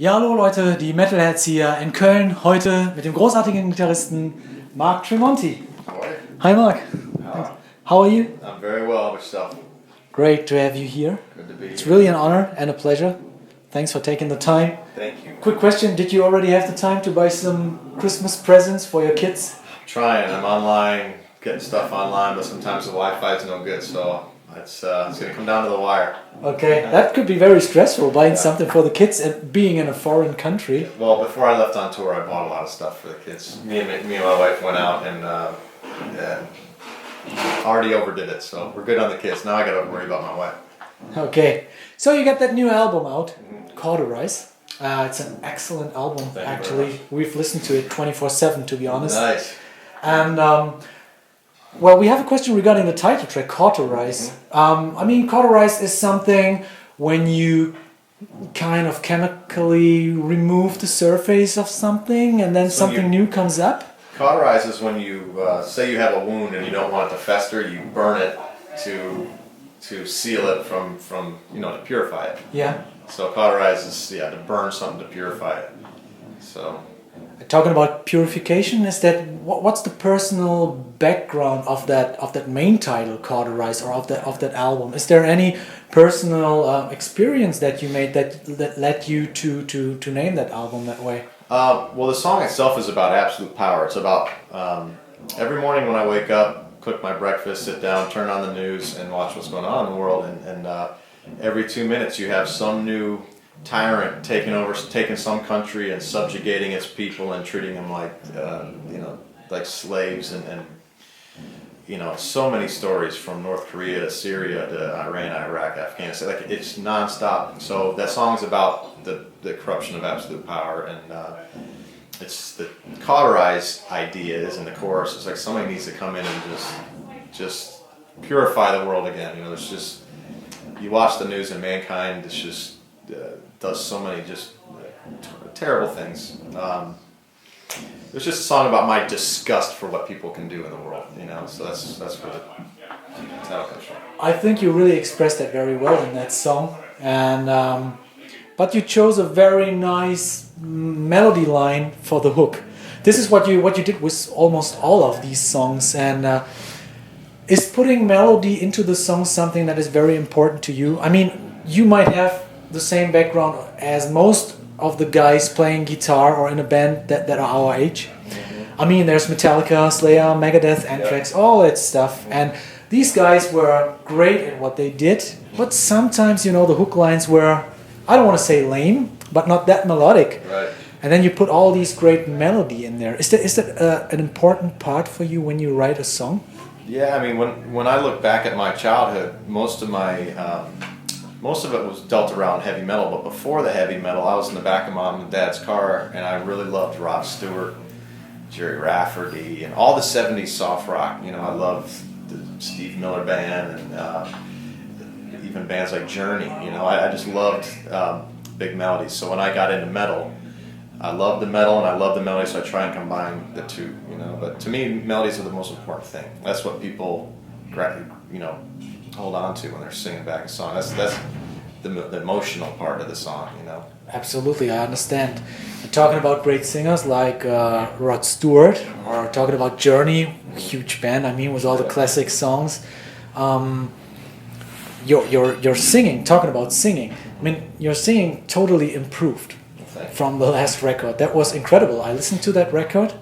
Ja, hallo Leute, die Metal-Heads hier in Köln, heute mit dem großartigen Gitarristen Mark Tremonti. Hi Mark. Hello. How are you? I'm very well. How about yourself? Great to have you here. Good to be It's here. really an honor and a pleasure. Thanks for taking the time. Thank you. Quick question, did you already have the time to buy some Christmas presents for your kids? I'm trying. I'm online, getting stuff online, but sometimes the Wi-Fi is no good, so it's going to come down to the wire. Okay, that could be very stressful, buying Yeah. something for the kids and being in a foreign country. Well, before I left on tour, I bought a lot of stuff for the kids. Me and my wife went out and already overdid it, so we're good on the kids. Now I got to worry about my wife. Okay, so you got that new album out, Cauterize. It's an excellent album, Thank you very actually. We've listened to it 24/7, to be honest. Nice. And, well, we have a question regarding the title track, Cauterize. I mean, Cauterize is something when you kind of chemically remove the surface of something and then So something new comes up. Cauterize is when you say you have a wound and you don't want it to fester. You burn it to seal it from to purify it. Yeah. So cauterize is to burn something to purify it. So Talking about purification, is that what's the personal background of that main title, Cauterize, or of that album? Is there any personal experience that you made that led you to name that album that way? well, the song itself is about absolute power. It's about every morning when I wake up, cook my breakfast, sit down, turn on the news, and watch what's going on in the world. And every 2 minutes, you have some new tyrant taking some country and subjugating its people and treating them like slaves and so many stories from North Korea to Syria to Iran, Iraq, Afghanistan. Like, it's nonstop. So that song's about the corruption of absolute power, and it's the cauterize idea is in the chorus. It's like somebody needs to come in and just purify the world again. There's just, you watch the news and mankind is just does so many terrible things. It's just a song about my disgust for what people can do in the world, So that's where the title comes from. I think you really expressed that very well in that song, and but you chose a very nice melody line for the hook. This is what you did with almost all of these songs, and is putting melody into the song something that is very important to you? I mean, you might have the same background as most of the guys playing guitar or in a band that are our age. I mean, there's Metallica, Slayer, Megadeth, Anthrax, all that stuff. And these guys were great at what they did, but sometimes, the hook lines were, I don't want to say lame, but not that melodic. Right. And then you put all these great melody in there. Is that an important part for you when you write a song? Yeah, I mean, when I look back at my childhood, most of it was dealt around heavy metal, but before the heavy metal, I was in the back of Mom and Dad's car, and I really loved Rod Stewart, Jerry Rafferty, and all the 70s soft rock. I loved the Steve Miller Band, and even bands like Journey. I just loved big melodies. So when I got into metal, I loved the metal and I loved the melody, so I try and combine the two. But to me, melodies are the most important thing. That's what people, hold on to when they're singing back a song. That's the emotional part of the song, Absolutely, I understand. And talking about great singers like Rod Stewart, or talking about Journey, huge band, with all the classic songs. Your singing, talking about singing, your singing totally improved from the last record. That was incredible. I listened to that record,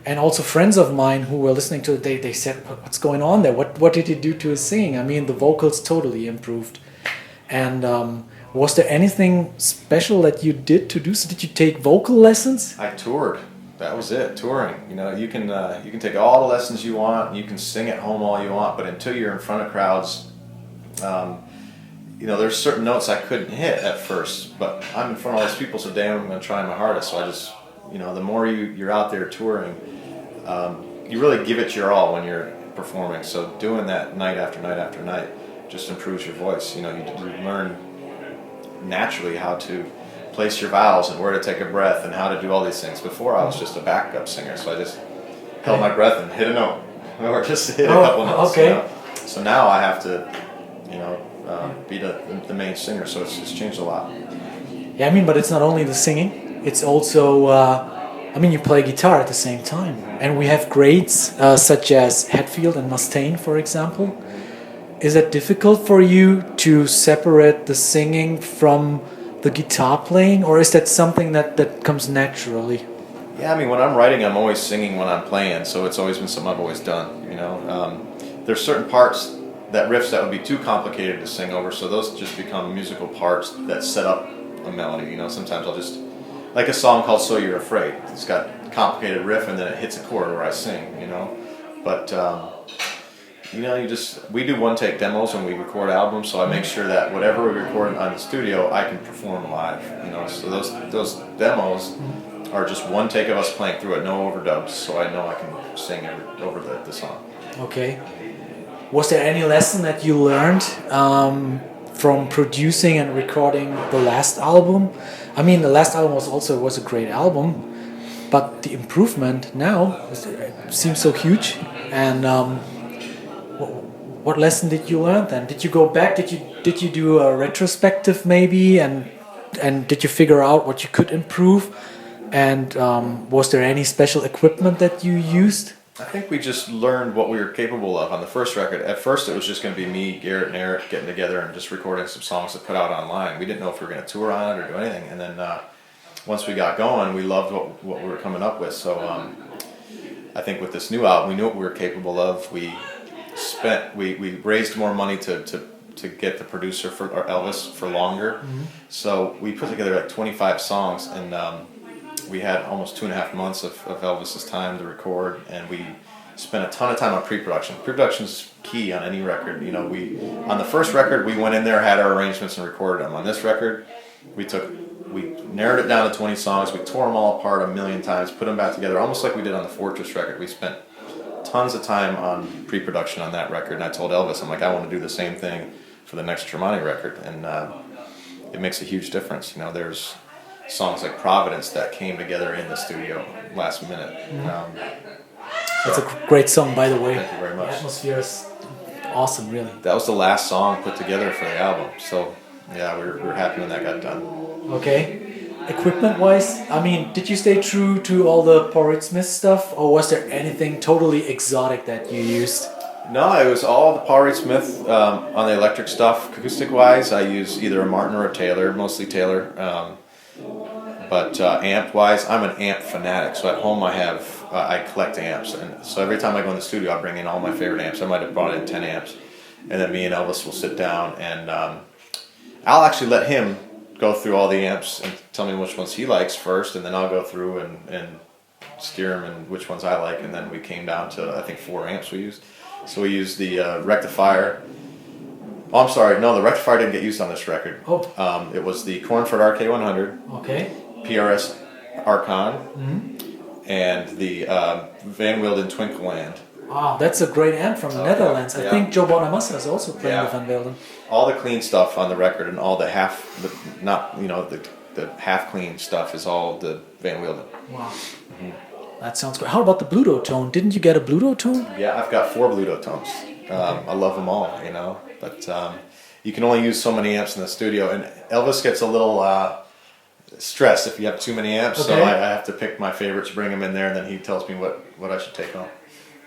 and also friends of mine who were listening to it, they said, what's going on there? What did he do to his singing? The vocals totally improved. And was there anything special that you did to do so? Did you take vocal lessons? I toured. That was it, touring. You can take all the lessons you want, you can sing at home all you want, but until you're in front of crowds, there's certain notes I couldn't hit at first, but I'm in front of all these people, so damn, I'm going to try my hardest. So I just, the more you're out there touring, you really give it your all when you're performing. So doing that night after night after night just improves your voice. You learn naturally how to place your vowels and where to take a breath and how to do all these things. Before I was just a backup singer, so I just held my breath and hit a note, or just hit a couple notes. Okay. So now I have to, be the main singer. So it's changed a lot. Yeah, I mean, but it's not only the singing. It's also, I mean, you play guitar at the same time. And we have grades such as Hatfield and Mustaine, for example. Is it difficult for you to separate the singing from the guitar playing, or is that something that comes naturally? Yeah, I mean, when I'm writing, I'm always singing when I'm playing, so it's always been something I've always done. There's certain parts, that riffs that would be too complicated to sing over, so those just become musical parts that set up a melody. Sometimes I'll just, like a song called "So You're Afraid." It's got a complicated riff, and then it hits a chord where I sing. But we do one take demos when we record albums, so I make sure that whatever we record on the studio, I can perform live. So those demos are just one take of us playing through it, no overdubs, so I know I can sing over the song. Okay. Was there any lesson that you learned from producing and recording the last album? I mean, the last album was a great album, but the improvement now seems so huge. And what lesson did you learn then? Did you go back? Did you do a retrospective maybe? And did you figure out what you could improve? And was there any special equipment that you used? I think we just learned what we were capable of on the first record. At first, it was just going to be me, Garrett, and Eric getting together and just recording some songs to put out online. We didn't know if we were going to tour on it or do anything. And then once we got going, we loved what we were coming up with. So I think with this new album, we knew what we were capable of. We raised more money to get the producer for Elvis for longer. Mm-hmm. So we put together like 25 songs, and we had almost 2.5 months of Elvis's time to record, and we spent a ton of time on pre-production. Pre-production is key on any record. On the first record, we went in there, had our arrangements, and recorded them. On this record, we narrowed it down to 20 songs. We tore them all apart a million times, put them back together, almost like we did on the Fortress record. We spent tons of time on pre-production on that record, and I told Elvis, I'm like, I want to do the same thing for the next Tremonti record, and it makes a huge difference. There's songs like Providence that came together in the studio last minute. It's a great song, by the way. Thank you very much. The atmosphere is awesome, really. That was the last song put together for the album, so yeah, we were happy when that got done. Okay. Equipment-wise, I mean, did you stay true to all the Paul Reed Smith stuff, or was there anything totally exotic that you used? No, it was all the Paul Reed Smith on the electric stuff. Acoustic-wise, I use either a Martin or a Taylor, mostly Taylor. But amp-wise, I'm an amp fanatic. So at home I collect amps. And so every time I go in the studio, I bring in all my favorite amps. I might have brought in 10 amps. And then me and Elvis will sit down, and I'll actually let him go through all the amps and tell me which ones he likes first, and then I'll go through and steer him and which ones I like. And then we came down to, I think, 4 amps we used. So we used the rectifier. Oh, I'm sorry. No, the rectifier didn't get used on this record. Oh. It was the Cornford RK100. Okay. PRS Archon. Mm-hmm. And the Van Wilden Twinkleland. Wow, that's a great amp from the Netherlands. Yeah. I think Joe Bonamassa is also playing the Van Wilden. All the clean stuff on the record, and all the the half clean stuff is all the Van Wilden. Wow. Mm-hmm. That sounds great. How about the Bluto tone? Didn't you get a Bluto tone? Yeah, I've got 4 Bluto tones. I love them all, but you can only use so many amps in the studio, and Elvis gets a little stressed if you have too many amps, okay. So I have to pick my favorites, bring them in there, and then he tells me what I should take home.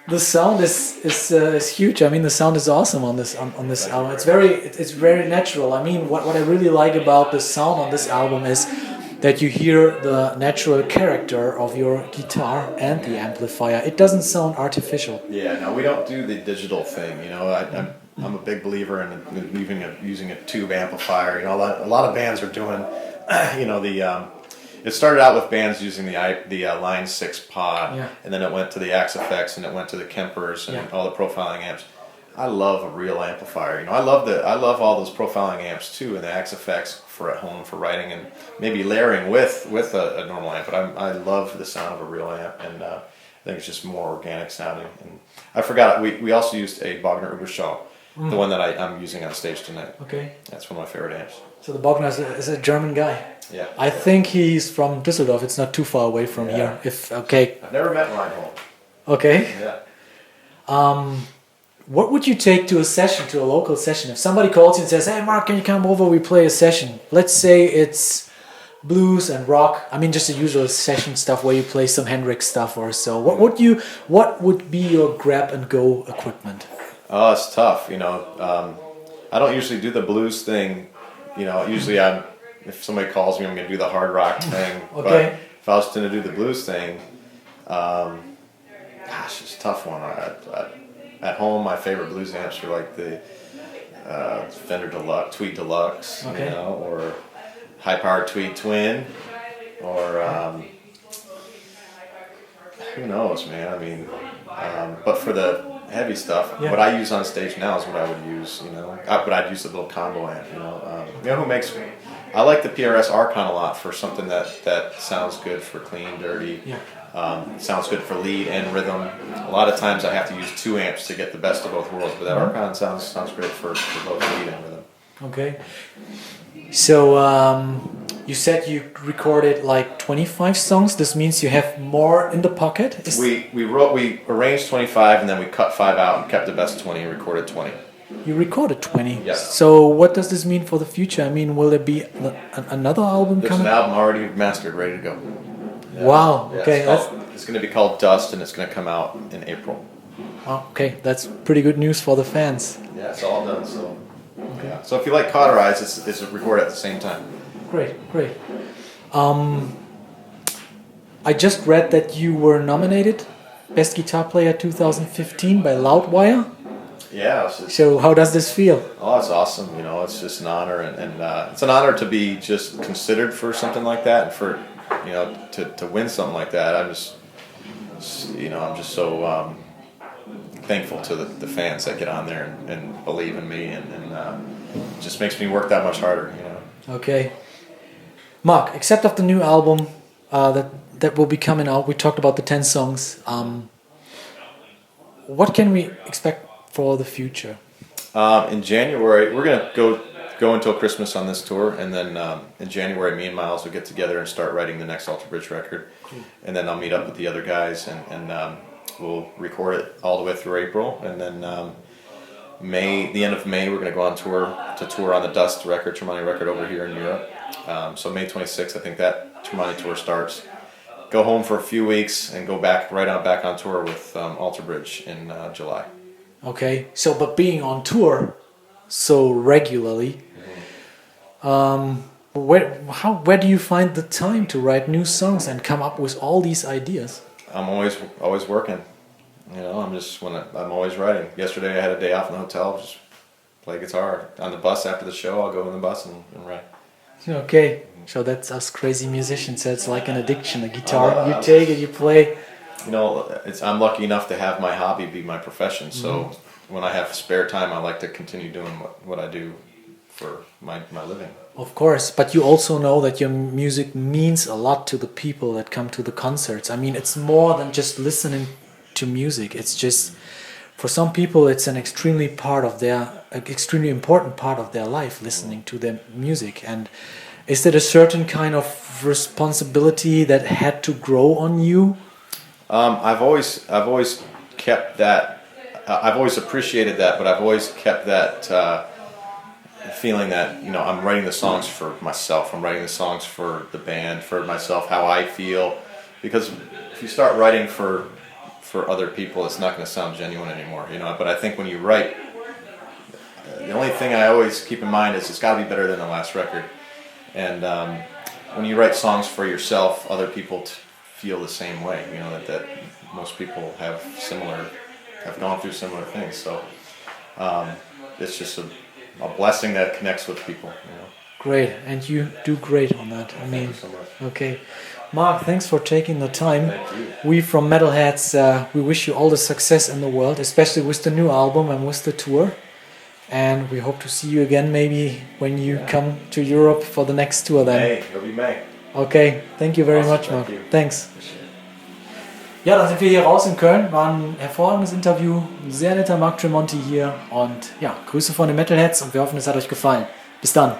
The sound is huge. I mean, the sound is awesome on this album. It's very natural. I mean, what I really like about the sound on this album is that you hear the natural character of your guitar and the amplifier. It doesn't sound artificial. Yeah, no, we don't do the digital thing. I'm a big believer in using a tube amplifier. A lot of bands are doing, it started out with bands using the Line 6 pod, yeah. And then it went to the Axe Effects, and it went to the Kempers and all the profiling amps. I love a real amplifier. I love all those profiling amps too, and the Axe Effects for at home for writing, and maybe layering with a normal amp. But I love the sound of a real amp, and I think it's just more organic sounding. And I forgot we also used a Bogner Ubershaw, the one that I'm using on stage tonight. Okay, that's one of my favorite amps. So the Bogner is a German guy. Yeah, I think he's from Düsseldorf. It's not too far away from here. I've never met Reinhold. Okay. Yeah. What would you take to a local session? If somebody calls you and says, "Hey, Mark, can you come over? We play a session." Let's say it's blues and rock. I mean, just the usual session stuff where you play some Hendrix stuff or so. What would be your grab and go equipment? Oh, it's tough. I don't usually do the blues thing. Usually if somebody calls me, I'm going to do the hard rock thing. Okay. But if I was going to do the blues thing, it's a tough one. At home, my favorite blues amps are like the Fender Deluxe, Tweed Deluxe, Okay. or high-powered Tweed Twin, or who knows, man. I mean, but for the heavy stuff, Yeah. what I use on stage now is what I would use. But I'd use the little combo amp. Who makes? I like the PRS Archon a lot for something that sounds good for clean, dirty. Yeah. Sounds good for lead and rhythm. A lot of times I have to use 2 amps to get the best of both worlds, but that Archon sounds great for both lead and rhythm. Okay. So you said you recorded like 25 songs. This means you have more in the pocket. We arranged 25 and then we cut 5 out and kept the best 20 and recorded 20. You recorded 20. Yes. So what does this mean for the future? I mean, will there be another album There's coming? an album already mastered, ready to go. Yeah. Wow. Yeah, Okay. it's going to be called Dust and it's going to come out in April. Okay. That's pretty good news for the fans. Yeah, it's all done. So, yeah. So if you like Cauterize, it's recorded at the same time. Great. I just read that you were nominated Best Guitar Player 2015 by Loudwire. Yeah. So how does this feel? Oh, it's awesome. It's just an honor, and it's an honor to be just considered for something like that, and for to win something like that. I'm just so thankful to the fans that get on there and believe in me, and it just makes me work that much harder. Okay. Mark, except of the new album that will be coming out, we talked about the 10 songs. What can we expect for the future? In January, we're gonna go until Christmas on this tour, and then in January, me and Miles will get together and start writing the next Alter Bridge record, and then I'll meet up with the other guys and we'll record it all the way through April, and then the end of May, we're gonna go on tour on the Dust record, Tremonti record over here in Europe. So May 26th, I think that Tremonti tour starts. Go home for a few weeks and go back on tour with Alter Bridge in July. Okay, so but being on tour so regularly, where do you find the time to write new songs and come up with all these ideas? I'm always working. I'm always writing. Yesterday I had a day off in the hotel, just play guitar. On the bus after the show, I'll go in the bus and write. Okay, so that's us crazy musicians. So it's like an addiction. A guitar, you take it, you play. I'm lucky enough to have my hobby be my profession. So when I have spare time, I like to continue doing what I do for my living. Of course, but you also know that your music means a lot to the people that come to the concerts. I mean, it's more than just listening to music. It's just, for some people, it's an extremely important part of their life, listening to their music. And is there a certain kind of responsibility that had to grow on you? I've always kept that. I've always appreciated that, but I've always kept that feeling that I'm writing the songs for myself. I'm writing the songs for the band, for myself, how I feel. Because if you start writing for other people, it's not going to sound genuine anymore. But I think when you write, the only thing I always keep in mind is it's got to be better than the last record. And when you write songs for yourself, other people feel the same way. That most people have gone through similar things. So it's just a blessing that connects with people. Great, and you do great on that. I mean, Thank you so much. Okay, Mark, thanks for taking the time. Thank you. We from Metalheads, we wish you all the success in the world, especially with the new album and with the tour. And we hope to see you again maybe when you come to Europe for the next tour then. May, it'll be May. Okay, thank you very Awesome, much, Mark. thank you. Thanks. Ja, dann sind wir hier raus in Köln. War ein hervorragendes Interview. Ein sehr netter Mark Tremonti hier. Und ja, Grüße von den Metalheads und wir hoffen, es hat euch gefallen. Bis dann.